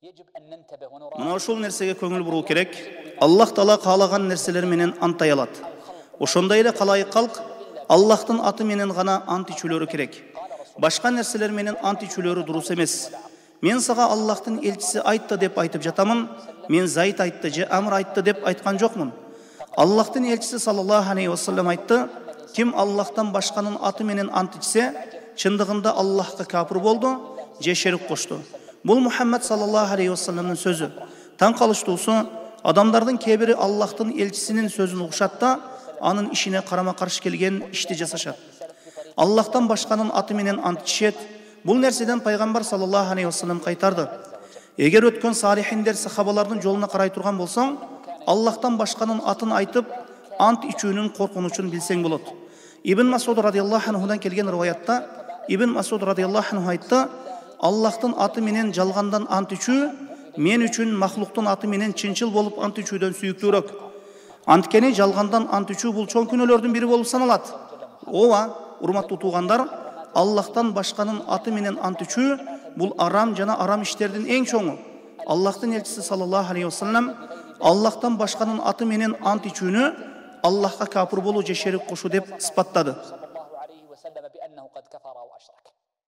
Мына ошол нерсеге көңүл буруу керек. Аллах Таала каалаган нерселер менен антай алат. Ошондой эле калайык калк Аллахтын аты менен гана ант ичүүлөрү керек. Башка нерселер менен ант ичүүлөрү дурус эмес. Мен сага Аллахтын элчиси айтты деп айтып жатамын. Мен Зайд айтты же Амр айтты деп айткан жокмун. Аллахтын элчиси саллаллаху алейхи вассалам айтты: ким Аллахтан башканын аты менен ант ичсе, чындыгында Аллахка капыр болду же шерик кошту. Бул Мухаммад саллаллаху алейхи вассаламдын сөзү. Таң калыштуусу, адамдардын кээ-бири Аллахтын элчисинин сөзүн угушат да, анын ишине карама каршы келген ишти жасашат. Аллахтан башканын аты менен ант ичет. Бул нерседен пайгамбар саллаллаху алейхи вассалам кайтарды. Эгер өткөн салихиндер сахабалардын жолуна карай турган болсоң, Аллахтан башканын атын айтып, ант ичүүнүн коркунучун билсең болот. Ибн Масуд радиаллаху анхудан келген риваятта Ибн Масуд радиаллаху анху айтты: Аллахтын аты менен жалгандан ант ичүү мен үчүн махлуктун аты менен чынчыл болуп ант ичүүдөн сүйүктүүрөөк. Анткени жалгандан ант ичүү бул чоң күнөөлөрдүн бири болуп саналат. Ооба, урматтуу туугандар, Аллахтан башканын аты менен ант ичүү бул арам жана арам иштердин эң чоңу. Аллахтын элчиси саллаллаху алейхи вассалам Аллахтан башканын аты менен ант ичүүнү Аллахка капыр болуу же шерик кошуу деп исбаттады.